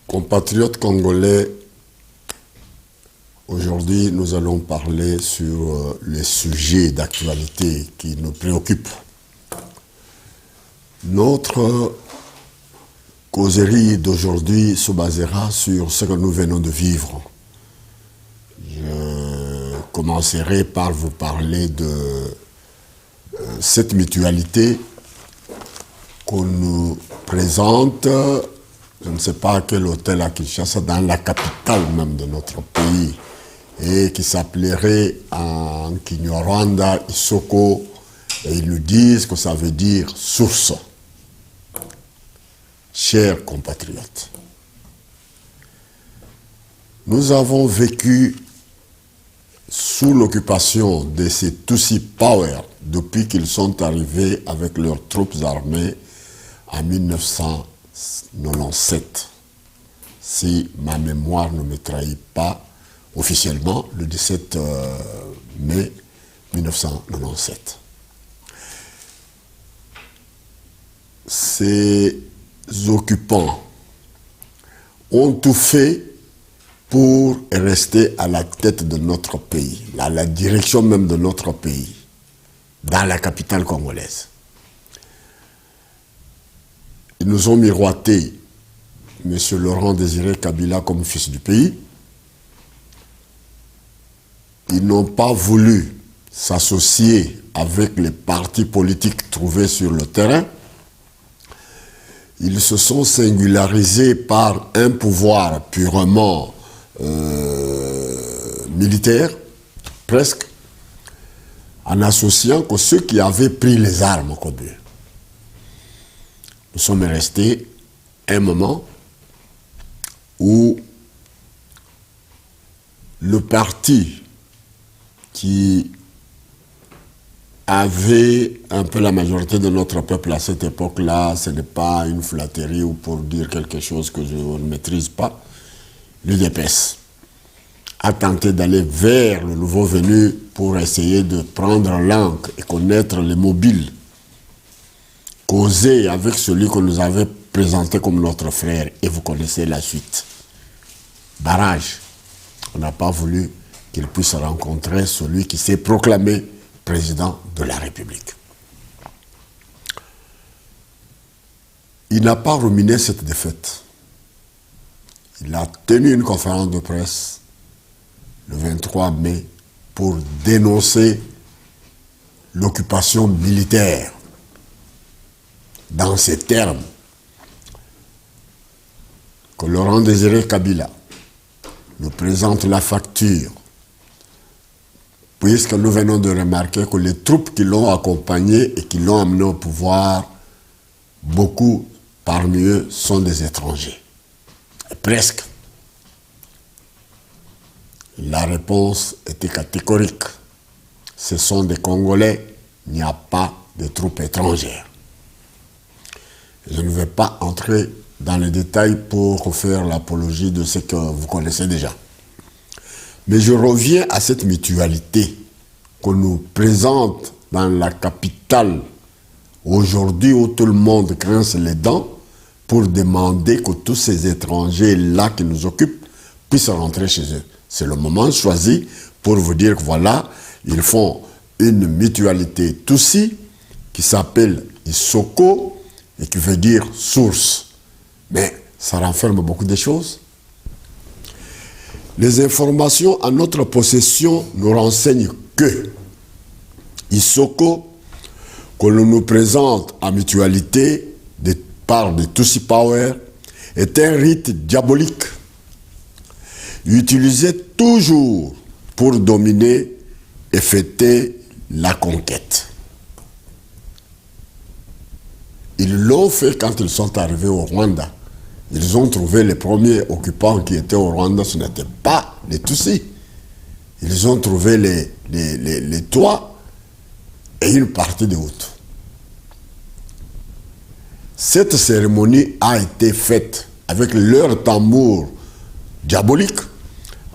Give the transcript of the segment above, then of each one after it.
Compatriotes congolais, aujourd'hui nous allons parler sur les sujets d'actualité qui nous préoccupent. Notre causerie d'aujourd'hui se basera sur ce que nous venons de vivre. Je commencerai par vous parler de cette mutualité qu'on nous présente, je ne sais pas à quel hôtel à Kinshasa, dans la capitale même de notre pays, et qui s'appellerait en Kinyarwanda Isoko, et ils nous disent que ça veut dire source. Chers compatriotes, nous avons vécu sous l'occupation de ces Tutsi Power depuis qu'ils sont arrivés avec leurs troupes armées en 1997. Si ma mémoire ne me trahit pas, officiellement, le 17 mai 1997. Ces occupants ont tout fait pour rester à la tête de notre pays, à la direction même de notre pays, dans la capitale congolaise. Ils nous ont miroité M. Laurent Désiré Kabila comme fils du pays. Ils n'ont pas voulu s'associer avec les partis politiques trouvés sur le terrain. Ils se sont singularisés par un pouvoir purement militaire, presque, en associant que ceux qui avaient pris les armes comme eux. Nous sommes restés un moment où le parti qui avait un peu la majorité de notre peuple à cette époque-là, ce n'est pas une flatterie ou pour dire quelque chose que je ne maîtrise pas, l'UDPS a tenté d'aller vers le nouveau venu pour essayer de prendre langue et connaître les mobiles, causer avec celui que nous avait présenté comme notre frère, et vous connaissez la suite. Barrage. On n'a pas voulu qu'il puisse rencontrer celui qui s'est proclamé président de la République. Il n'a pas ruminé cette défaite. Il a tenu une conférence de presse le 23 mai pour dénoncer l'occupation militaire dans ces termes que Laurent Désiré Kabila nous présente la facture, puisque nous venons de remarquer que les troupes qui l'ont accompagné et qui l'ont amené au pouvoir, beaucoup parmi eux sont des étrangers. Et presque. La réponse était catégorique. Ce sont des Congolais, il n'y a pas de troupes étrangères. Je ne vais pas entrer dans les détails pour faire l'apologie de ce que vous connaissez déjà. Mais je reviens à cette mutualité qu'on nous présente dans la capitale aujourd'hui où tout le monde grince les dents pour demander que tous ces étrangers-là qui nous occupent puissent rentrer chez eux. C'est le moment choisi pour vous dire que voilà, ils font une mutualité Tutsi qui s'appelle Isoko et qui veut dire source. Mais ça renferme beaucoup de choses. Les informations en notre possession nous renseignent que Isoko, que l'on nous présente en mutualité par des Tutsi Power, est un rite diabolique utilisé toujours pour dominer et fêter la conquête. Ils l'ont fait quand ils sont arrivés au Rwanda. Ils ont trouvé les premiers occupants qui étaient au Rwanda, ce n'étaient pas les Tutsis. Ils ont trouvé les toits et une partie des Hutus. Cette cérémonie a été faite avec leur tambour diabolique.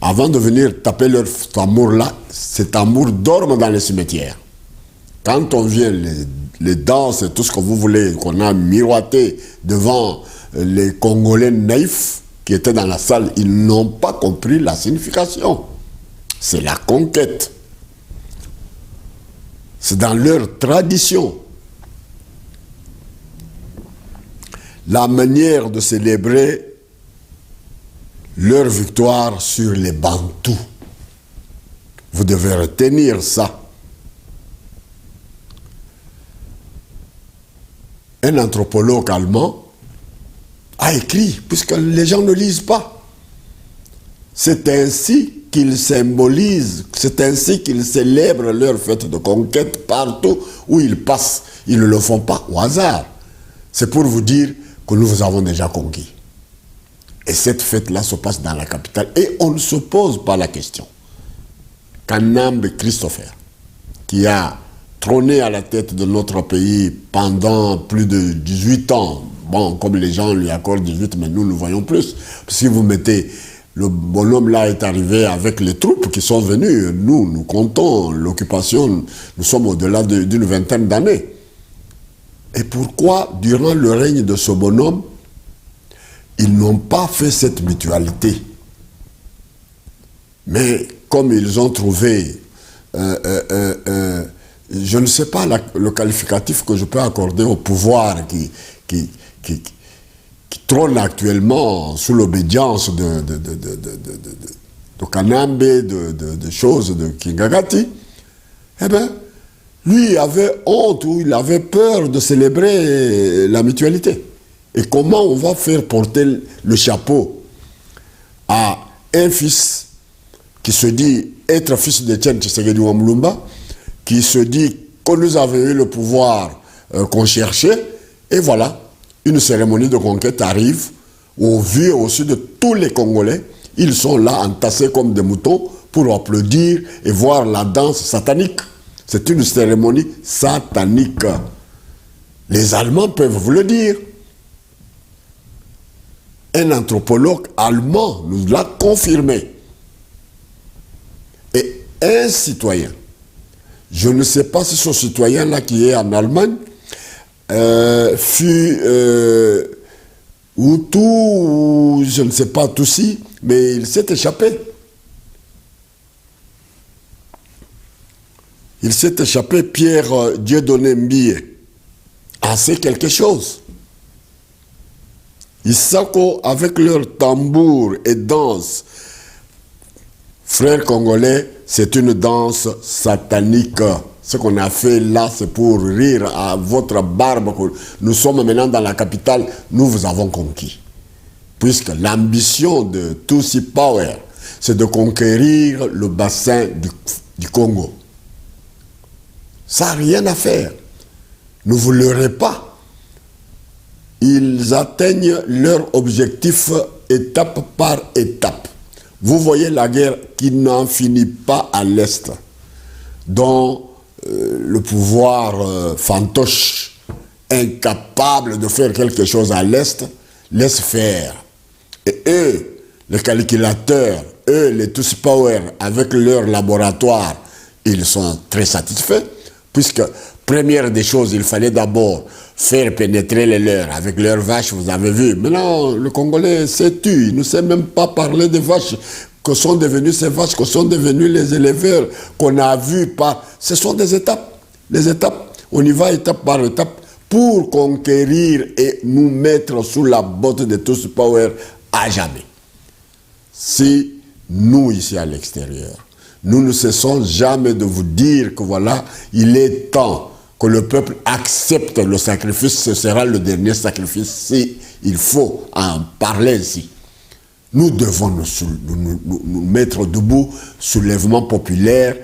Avant de venir taper leur tambour là, ces tambours dorment dans les cimetières. Quand on vient les danses et tout ce que vous voulez, qu'on a miroité devant les Congolais naïfs, qui étaient dans la salle, ils n'ont pas compris la signification. C'est la conquête. C'est dans leur tradition. La manière de célébrer leur victoire sur les Bantous. Vous devez retenir ça. Un anthropologue allemand a écrit, puisque les gens ne lisent pas. C'est ainsi qu'ils symbolisent, c'est ainsi qu'ils célèbrent leur fête de conquête partout où ils passent. Ils ne le font pas au hasard. C'est pour vous dire que nous vous avons déjà conquis. Et cette fête-là se passe dans la capitale. Et on ne se pose pas la question. Kanambe Christopher, qui a trôné à la tête de notre pays pendant plus de 18 ans, bon, comme les gens lui accordent 18, mais nous voyons plus. Si vous mettez, le bonhomme là est arrivé avec les troupes qui sont venues. Nous comptons l'occupation, nous sommes au-delà d'une vingtaine d'années. Et pourquoi, durant le règne de ce bonhomme, ils n'ont pas fait cette mutualité? Mais comme ils ont trouvé, je ne sais pas le qualificatif que je peux accorder au pouvoir qui trône actuellement sous l'obédience de Kanambe, de choses de Kingagati, eh bien, lui avait honte ou il avait peur de célébrer la mutualité. Et comment on va faire porter le chapeau à un fils qui se dit être fils de Tchen Tshisekedi Wamlumba, qui se dit que nous avons eu le pouvoir qu'on cherchait, et voilà, une cérémonie de conquête arrive, au vu et au su de tous les Congolais. Ils sont là entassés comme des moutons pour applaudir et voir la danse satanique. C'est une cérémonie satanique. Les Allemands peuvent vous le dire. Un anthropologue allemand nous l'a confirmé. Et un citoyen, je ne sais pas si ce citoyen-là qui est en Allemagne fut Hutu ou je ne sais pas Tutsi, mais il s'est échappé. Il s'est échappé, Pierre Dieudonné Mbie a fait quelque chose. Isako, avec leur tambour et danse, frères congolais, c'est une danse satanique. Ce qu'on a fait là, c'est pour rire à votre barbe. Nous sommes maintenant dans la capitale, nous vous avons conquis. Puisque l'ambition de Tutsi Power, c'est de conquérir le bassin du Congo. Ça n'a rien à faire. Ne vous leurrez pas. Ils atteignent leur objectif étape par étape. Vous voyez la guerre qui n'en finit pas à l'Est, dont le pouvoir fantoche, incapable de faire quelque chose à l'Est, laisse faire. Et eux, les calculateurs, eux, les Tutsi Power, avec leur laboratoire, ils sont très satisfaits, puisque, première des choses, il fallait d'abord faire pénétrer les leurs avec leurs vaches, vous avez vu. Maintenant, le Congolais s'est tu, il ne sait même pas parler des vaches, que sont devenues ces vaches, que sont devenus les éleveurs, qu'on a vus par... Ce sont des étapes. Les étapes, on y va étape par étape pour conquérir et nous mettre sous la botte de Tutsi Power à jamais. Si nous, ici à l'extérieur, nous ne cessons jamais de vous dire que voilà, il est temps que le peuple accepte le sacrifice, ce sera le dernier sacrifice, si il faut en parler ici. Nous devons nous mettre debout, soulèvement populaire,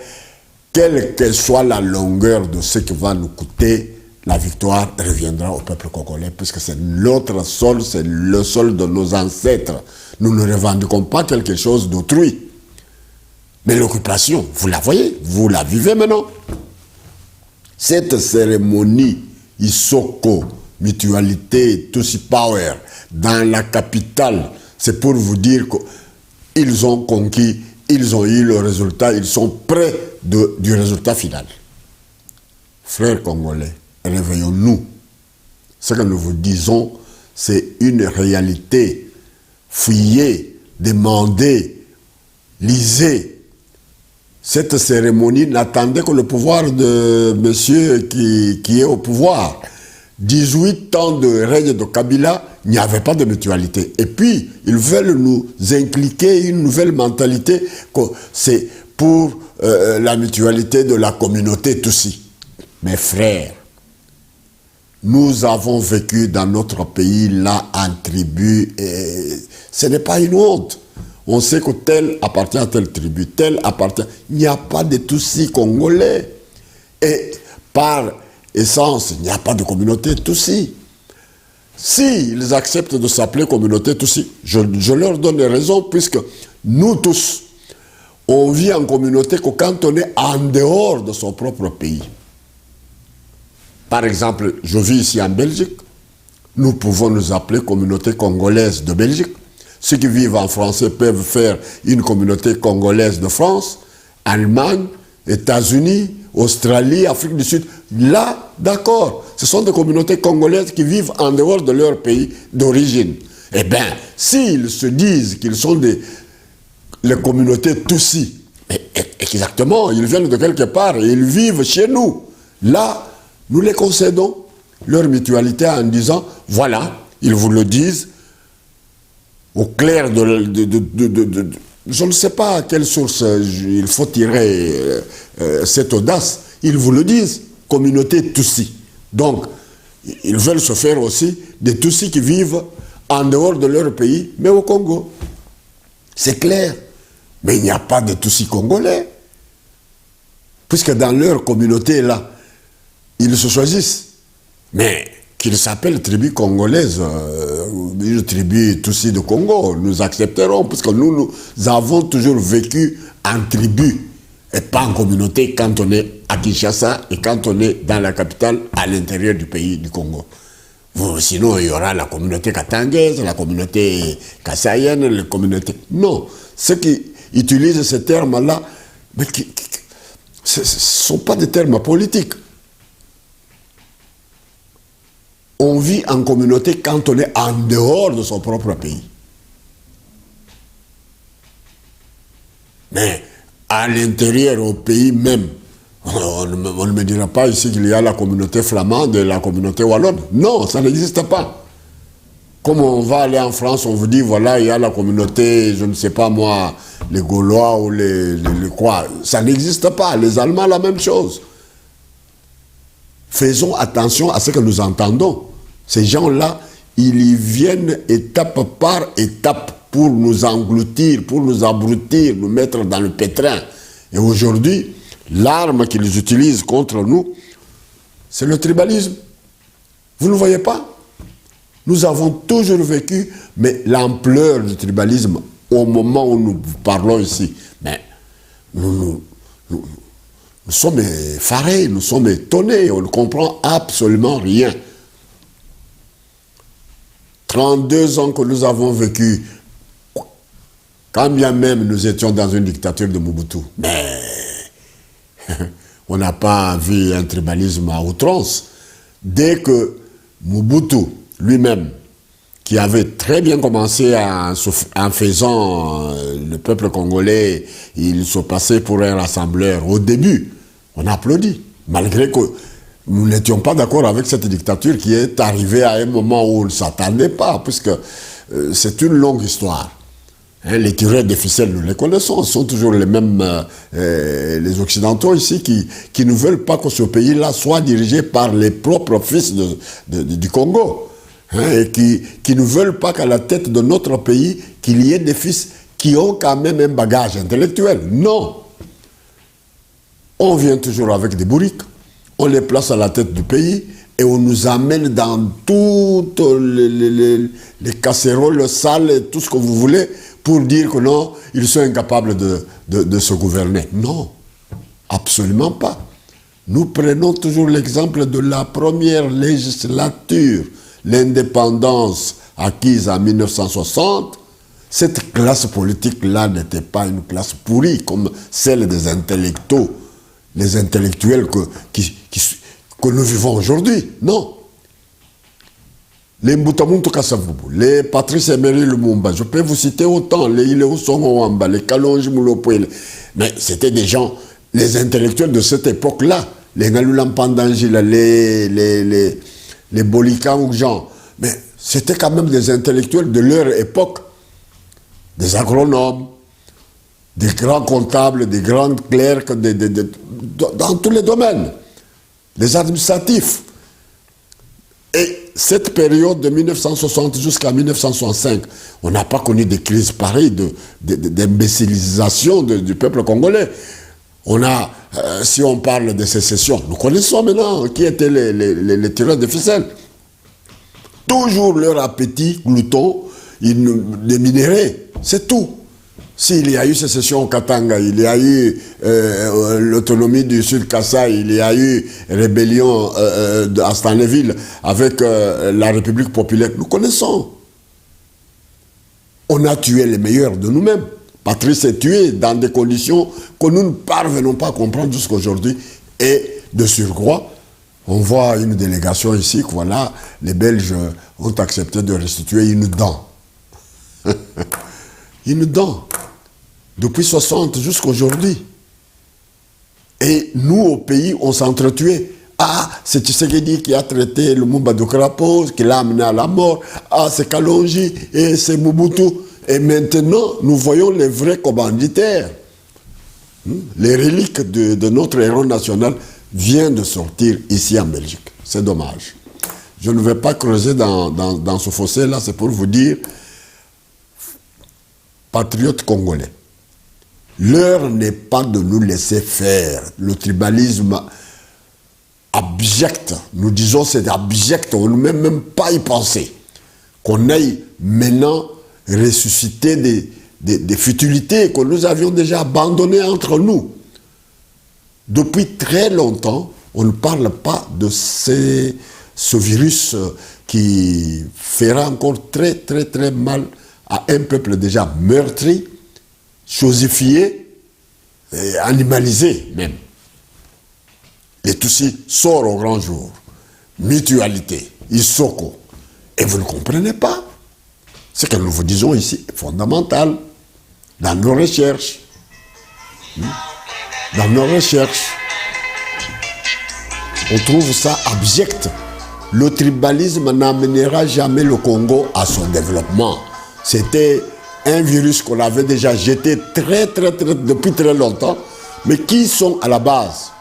quelle que soit la longueur de ce qui va nous coûter, la victoire reviendra au peuple congolais, puisque c'est notre sol, c'est le sol de nos ancêtres. Nous ne revendiquons pas quelque chose d'autrui. Mais l'occupation, vous la voyez, vous la vivez maintenant. Cette cérémonie Isoko, mutualité, Tutsi Power, dans la capitale, c'est pour vous dire qu'ils ont conquis, ils ont eu le résultat, ils sont près du résultat final. Frères congolais, réveillons-nous. Ce que nous vous disons, c'est une réalité. fouillez, demandez, lisez. Cette cérémonie n'attendait que le pouvoir de monsieur qui est au pouvoir. 18 ans de règne de Kabila, il n'y avait pas de mutualité. Et puis, ils veulent nous inculquer une nouvelle mentalité, que c'est pour la mutualité de la communauté Tutsi. Mes frères, nous avons vécu dans notre pays là en tribu et ce n'est pas une honte. On sait que tel appartient à telle tribu, tel appartient. Il n'y a pas de Tutsi congolais. Et par essence, il n'y a pas de communauté Tutsi. S'ils acceptent de s'appeler communauté Tutsi, je leur donne raison, puisque nous tous, on vit en communauté que quand on est en dehors de son propre pays. Par exemple, je vis ici en Belgique, nous pouvons nous appeler communauté congolaise de Belgique. Ceux qui vivent en français peuvent faire une communauté congolaise de France, Allemagne, États-Unis, Australie, Afrique du Sud. Là, d'accord, ce sont des communautés congolaises qui vivent en dehors de leur pays d'origine. Eh bien, s'ils se disent qu'ils sont les communautés Tutsi, exactement, ils viennent de quelque part et ils vivent chez nous. Là, nous les concédons leur mutualité en disant, voilà, ils vous le disent, au clair je ne sais pas à quelle source il faut tirer cette audace, ils vous le disent, communauté Tutsi. Donc, ils veulent se faire aussi des Tutsis qui vivent en dehors de leur pays, mais au Congo. C'est clair. Mais il n'y a pas de Tutsis congolais. Puisque dans leur communauté, là, ils se choisissent. Mais qu'ils s'appellent tribu congolaise, une tribu Tutsi de Congo, nous accepterons, puisque nous avons toujours vécu en tribu, et pas en communauté quand on est à Kinshasa et quand on est dans la capitale à l'intérieur du pays du Congo. Sinon, il y aura la communauté katangaise, la communauté kassaïenne, la communauté... Non, ceux qui utilisent ces termes-là, mais ce ne sont pas des termes politiques. On vit en communauté quand on est en dehors de son propre pays. Mais à l'intérieur, au pays même, on ne me dira pas ici qu'il y a la communauté flamande et la communauté wallonne. Non, ça n'existe pas. Comme on va aller en France, on vous dit, voilà, il y a la communauté, je ne sais pas moi, les Gaulois ou les quoi. Ça n'existe pas. Les Allemands, la même chose. Faisons attention à ce que nous entendons. Ces gens-là, ils y viennent étape par étape pour nous engloutir, pour nous abrutir, nous mettre dans le pétrin. Et aujourd'hui, l'arme qu'ils utilisent contre nous, c'est le tribalisme. Vous ne voyez pas? Nous avons toujours vécu, mais l'ampleur du tribalisme, au moment où nous parlons ici, mais nous sommes effarés, nous sommes étonnés, on ne comprend absolument rien. 32 ans que nous avons vécu, quand bien même nous étions dans une dictature de Mobutu, mais on n'a pas vu un tribalisme à outrance. Dès que Mobutu lui-même, qui avait très bien commencé en faisant le peuple congolais, il se passait pour un rassembleur. Au début, on applaudit, malgré que nous n'étions pas d'accord avec cette dictature qui est arrivée à un moment où on ne s'attendait pas, puisque c'est une longue histoire. Hein, les tireurs de ficelles, nous les connaissons, ce sont toujours les mêmes, les Occidentaux ici, qui ne veulent pas que ce pays-là soit dirigé par les propres fils du Congo. Hein, et qui ne veulent pas qu'à la tête de notre pays, qu'il y ait des fils qui ont quand même un bagage intellectuel. Non. On vient toujours avec des bourriques, on les place à la tête du pays et on nous amène dans toutes les casseroles sales et tout ce que vous voulez pour dire que non, ils sont incapables de se gouverner. Non, absolument pas. Nous prenons toujours l'exemple de la première législature, l'indépendance acquise en 1960. Cette classe politique-là n'était pas une classe pourrie comme celle des intellectuels, les intellectuels que nous vivons aujourd'hui. Non. les Mbutamuntu Kasavubu, les Patrice Emery Lumumba, je peux vous citer autant, les Ileo Wamba, les Kalonji Mulopwele, mais c'était des gens, les intellectuels de cette époque-là, les Ngalulam Pandangila, les Bolika Ougjan, mais c'était quand même des intellectuels de leur époque, des agronomes, des grands comptables, des grands clercs, dans tous les domaines, les administratifs. Et cette période de 1960 jusqu'à 1965, on n'a pas connu des crises pareilles d'imbécilisation du peuple congolais. On a, si on parle de sécession, nous connaissons maintenant qui étaient les tireurs de ficelle. Toujours leur appétit glouton, des minéraux, c'est tout. S'il y a eu sécession au Katanga, il y a eu l'autonomie du Sud Kassai, il y a eu rébellion à Stanleyville avec la République populaire, nous connaissons. On a tué les meilleurs de nous-mêmes. Patrice est tué dans des conditions que nous ne parvenons pas à comprendre jusqu'à aujourd'hui. Et de surcroît, on voit une délégation ici que voilà, les Belges ont accepté de restituer une dent. Une dent. Depuis 60 jusqu'à aujourd'hui. Et nous, au pays, on s'entretuait. Ah, c'est Tshisekedi qui a traité le Lumumba de crapaud, qui l'a amené à la mort. Ah, c'est Kalonji et c'est Mobutu. Et maintenant, nous voyons les vrais commanditaires. Les reliques de notre héros national viennent de sortir ici en Belgique. C'est dommage. Je ne vais pas creuser dans ce fossé-là, c'est pour vous dire, patriotes congolais, l'heure n'est pas de nous laisser faire. Le tribalisme abject, nous disons c'est abject, on ne peut même pas y penser. Qu'on aille maintenant ressusciter des futilités que nous avions déjà abandonnées entre nous. Depuis très longtemps, on ne parle pas de ce virus qui fera encore très très très mal à un peuple déjà meurtri, chosifié, et animalisé même. Les Tutsis sortent au grand jour. Mutualité, Isoko. Et vous ne comprenez pas. Ce que nous vous disons ici est fondamental dans nos recherches. Dans nos recherches, on trouve ça abject. Le tribalisme n'amènera jamais le Congo à son développement. C'était un virus qu'on avait déjà jeté depuis très longtemps. Mais qui sont à la base?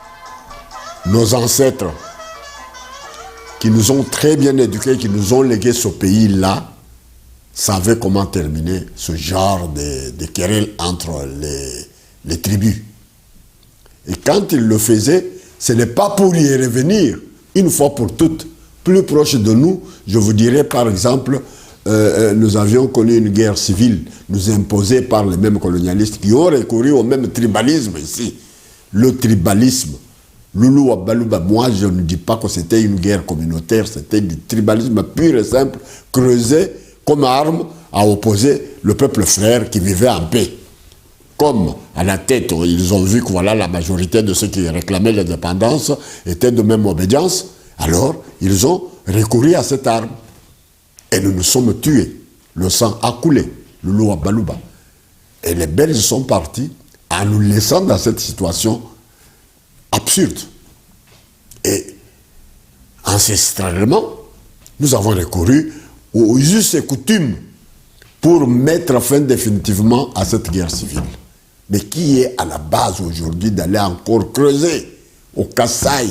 Nos ancêtres, qui nous ont très bien éduqués, qui nous ont légué ce pays-là, savaient comment terminer ce genre de querelles entre les tribus. Et quand ils le faisaient, ce n'est pas pour y revenir, une fois pour toutes. Plus proche de nous, je vous dirais par exemple, nous avions connu une guerre civile, nous imposée par les mêmes colonialistes qui ont recouru au même tribalisme ici. Le tribalisme. Loulou Balouba, moi je ne dis pas que c'était une guerre communautaire, c'était du tribalisme pur et simple, creusé comme arme à opposer le peuple frère qui vivait en paix. Comme à la tête, ils ont vu que voilà, la majorité de ceux qui réclamaient l'indépendance étaient de même obédience, alors ils ont recouru à cette arme. Et nous nous sommes tués. Le sang a coulé, le loup à Balouba. Et les Belges sont partis en nous laissant dans cette situation absurde. Et ancestralement, nous avons recouru aux us et coutumes pour mettre fin définitivement à cette guerre civile. Mais qui est à la base aujourd'hui d'aller encore creuser au Kassai,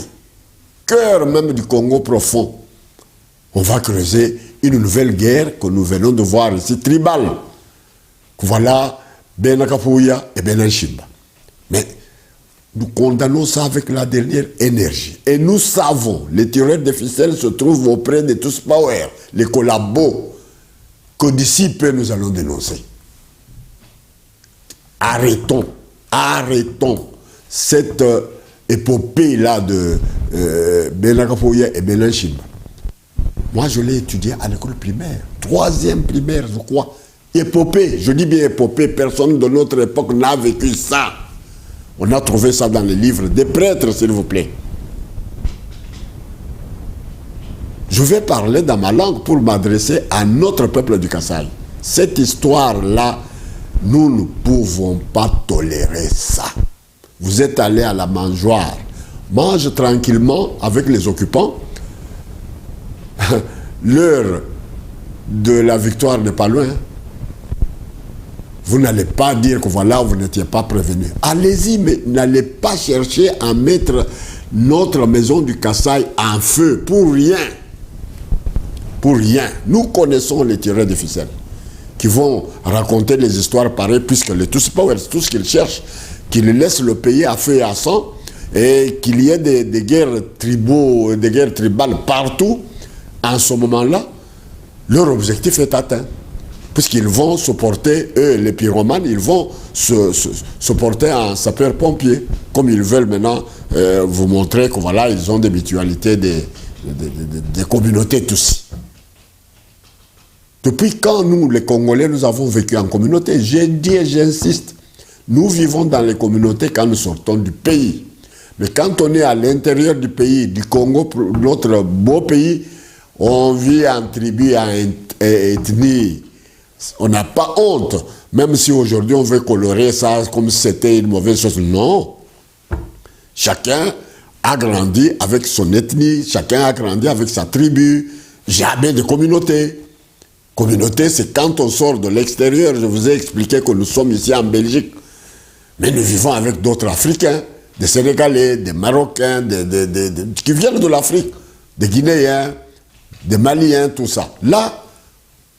cœur même du Congo profond? On va creuser une nouvelle guerre que nous venons de voir ici, tribale. Voilà, Benakapouya et Benanchimba. Mais nous condamnons ça avec la dernière énergie. Et nous savons, les tireurs de ficelles se trouvent auprès de tous Power, les collabos, que d'ici peu nous allons dénoncer. Arrêtons cette épopée-là de Benakapouya et Benanchimba. Moi, je l'ai étudié à l'école primaire, 3e primaire, je crois. Épopée, je dis bien épopée, personne de notre époque n'a vécu ça. On a trouvé ça dans les livres des prêtres, s'il vous plaît. Je vais parler dans ma langue pour m'adresser à notre peuple du Kasaï. Cette histoire-là, nous ne pouvons pas tolérer ça. Vous êtes allé à la mangeoire, mange tranquillement avec les occupants. L'heure de la victoire n'est pas loin. Vous n'allez pas dire que voilà, vous n'étiez pas prévenu. Allez-y, mais n'allez pas chercher à mettre notre maison du Kasaï en feu pour rien. Pour rien. Nous connaissons les tireurs de ficelles qui vont raconter les histoires pareilles, puisque les Tutsi Power, tout ce qu'ils cherchent, qu'ils laissent le pays à feu et à sang, et qu'il y ait des guerres tribaux, des guerres tribales partout. En ce moment-là, leur objectif est atteint. Puisqu'ils vont se porter, eux, les pyromanes, ils vont se porter en sapeurs-pompiers, comme ils veulent maintenant vous montrer que voilà, ils ont des mutualités, des communautés tous. Depuis quand nous, les Congolais, nous avons vécu en communauté? J'ai dit et j'insiste, nous vivons dans les communautés quand nous sortons du pays. Mais quand on est à l'intérieur du pays, du Congo, notre beau pays, on vit en tribu, en ethnie. On n'a pas honte, même si aujourd'hui on veut colorer ça comme si c'était une mauvaise chose. Non. Chacun a grandi avec son ethnie, chacun a grandi avec sa tribu, jamais de communauté. Communauté, c'est quand on sort de l'extérieur. Je vous ai expliqué que nous sommes ici en Belgique, mais nous vivons avec d'autres Africains, des Sénégalais, des Marocains, qui viennent de l'Afrique, des Guinéens, des Maliens, tout ça. Là,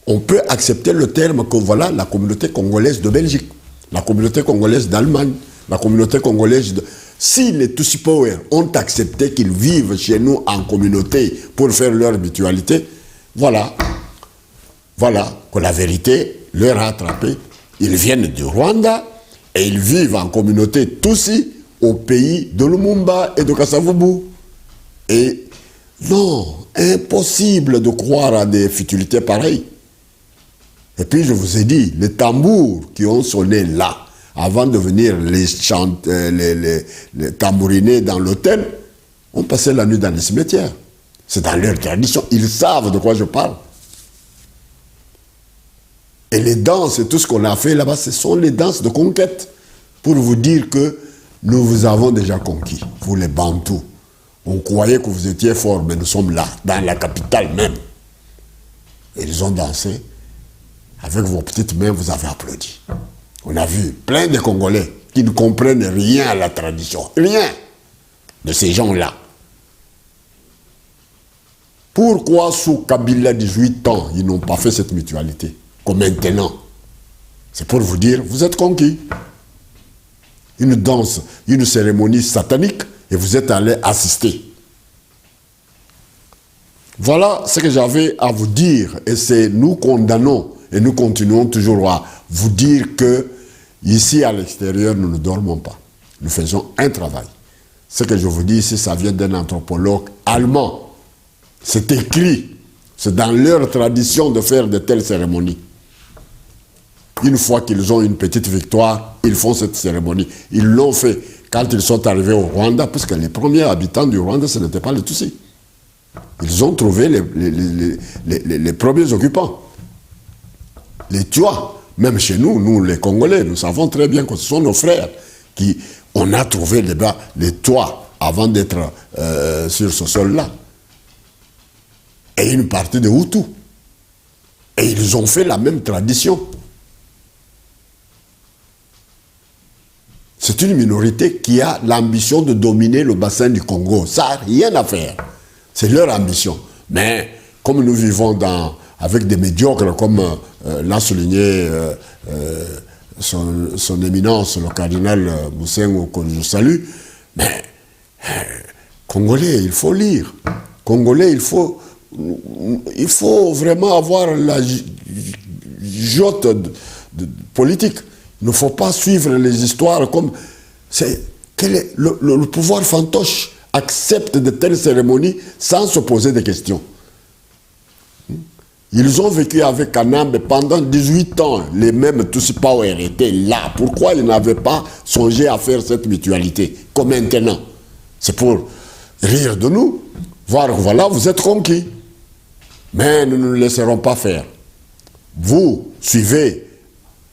on peut accepter le terme que voilà la communauté congolaise de Belgique, la communauté congolaise d'Allemagne, la communauté congolaise de... Si les Tutsi Power ont accepté qu'ils vivent chez nous en communauté pour faire leur mutualité, voilà que la vérité leur a attrapé. Ils viennent du Rwanda et ils vivent en communauté Tutsi au pays de Lumumba et de Kasavubu. Et non, impossible de croire à des futilités pareilles. Et puis je vous ai dit, les tambours qui ont sonné là, avant de venir les tambouriner dans l'hôtel, ont passé la nuit dans les cimetières. C'est dans leur tradition, ils savent de quoi je parle. Et les danses et tout ce qu'on a fait là-bas, ce sont les danses de conquête. Pour vous dire que nous vous avons déjà conquis, vous les Bantous. On croyait que vous étiez forts, mais nous sommes là, dans la capitale même. Et ils ont dansé. Avec vos petites mains, vous avez applaudi. On a vu plein de Congolais qui ne comprennent rien à la tradition. Rien de ces gens-là. Pourquoi sous Kabila 18 ans, ils n'ont pas fait cette mutualité? Comme maintenant. C'est pour vous dire, vous êtes conquis. Une danse, une cérémonie satanique, et vous êtes allé assister. Voilà ce que j'avais à vous dire, et c'est nous condamnons. Et nous continuons toujours à vous dire que ici à l'extérieur, nous ne dormons pas. Nous faisons un travail. Ce que je vous dis ici, ça vient d'un anthropologue allemand. C'est écrit. C'est dans leur tradition de faire de telles cérémonies. Une fois qu'ils ont une petite victoire, ils font cette cérémonie. Ils l'ont fait quand ils sont arrivés au Rwanda, parce que les premiers habitants du Rwanda, ce n'étaient pas les Tutsis. Ils ont trouvé les premiers occupants. Les Tuas, même chez nous, nous les Congolais, nous savons très bien que ce sont nos frères qui... On a trouvé les Tuas avant d'être sur ce sol-là. Et une partie de Hutus. Et ils ont fait la même tradition. C'est une minorité qui a l'ambition de dominer le bassin du Congo. Ça n'a rien à faire. C'est leur ambition. Mais comme nous vivons avec des médiocres, comme l'a souligné son éminence, le cardinal Moussengo, que je salue, mais Congolais, il faut lire. Congolais, il faut vraiment avoir la jotte politique. Il ne faut pas suivre les histoires comme... le pouvoir fantoche accepte de telles cérémonies sans se poser de questions. Ils ont vécu avec Kanambe pendant 18 ans. Les mêmes Tutsi Power étaient là. Pourquoi ils n'avaient pas songé à faire cette mutualité comme maintenant? C'est pour rire de nous, voir que voilà, vous êtes conquis. Mais nous ne nous laisserons pas faire. Vous suivez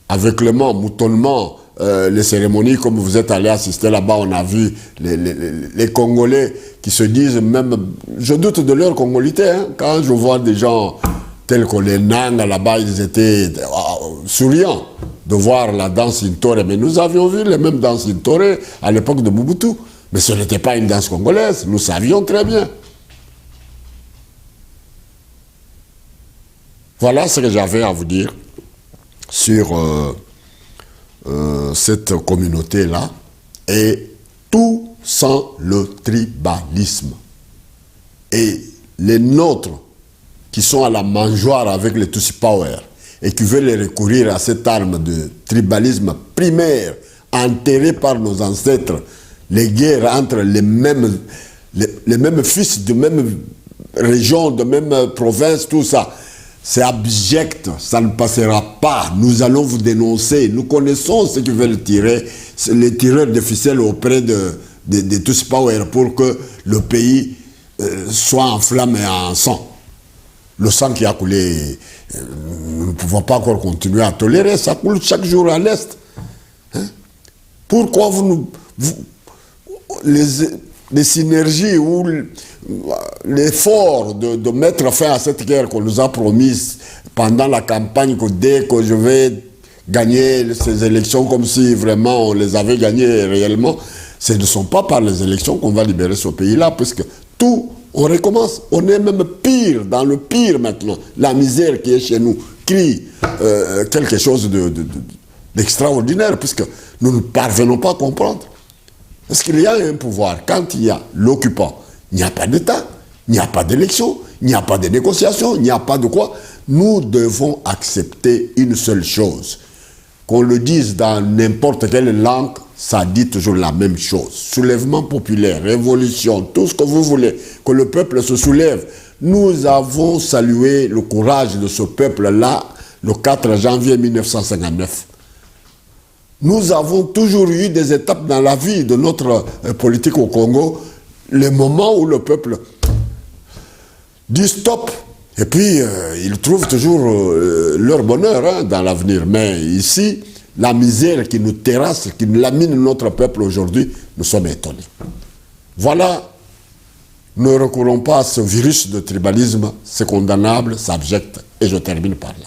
aveuglement, moutonnement, les cérémonies, comme vous êtes allé assister là-bas, on a vu les Congolais qui se disent même, je doute de leur congolité, hein, quand je vois des gens tels que les Nanga là-bas, ils étaient souriants de voir la danse Intore, mais nous avions vu les mêmes danses Intore à l'époque de Mobutu, mais ce n'était pas une danse congolaise, nous savions très bien. Voilà ce que j'avais à vous dire sur cette communauté-là, et tout sans le tribalisme. Et les nôtres qui sont à la mangeoire avec les Tutsi Power et qui veulent recourir à cette arme de tribalisme primaire enterrée par nos ancêtres, les guerres entre les mêmes fils de même région, de même province, tout ça. C'est abject, ça ne passera pas. Nous allons vous dénoncer. Nous connaissons ceux qui veulent tirer, les tireurs de ficelle auprès de Tutsi Power pour que le pays soit en flammes et en sang. Le sang qui a coulé, nous ne pouvons pas encore continuer à tolérer. Ça coule chaque jour à l'Est. Hein? Pourquoi les synergies ou l'effort de mettre fin à cette guerre qu'on nous a promise pendant la campagne, que dès que je vais gagner ces élections comme si vraiment on les avait gagnées réellement, ce ne sont pas par les élections qu'on va libérer ce pays-là, puisque tout, on recommence. On est même pire, dans le pire maintenant. La misère qui est chez nous crie quelque chose d'extraordinaire, puisque nous ne parvenons pas à comprendre. Parce qu'il y a un pouvoir. Quand il y a l'occupant, il n'y a pas d'État, il n'y a pas d'élection, il n'y a pas de négociation, il n'y a pas de quoi. Nous devons accepter une seule chose. Qu'on le dise dans n'importe quelle langue, ça dit toujours la même chose. Soulèvement populaire, révolution, tout ce que vous voulez, que le peuple se soulève. Nous avons salué le courage de ce peuple-là le 4 janvier 1959. Nous avons toujours eu des étapes dans la vie de notre politique au Congo, le moment où le peuple dit stop, et puis ils trouvent toujours leur bonheur dans l'avenir. Mais ici, la misère qui nous terrasse, qui lamine notre peuple aujourd'hui, nous sommes étonnés. Voilà, ne recourons pas à ce virus de tribalisme, c'est condamnable, c'est abject, et je termine par là.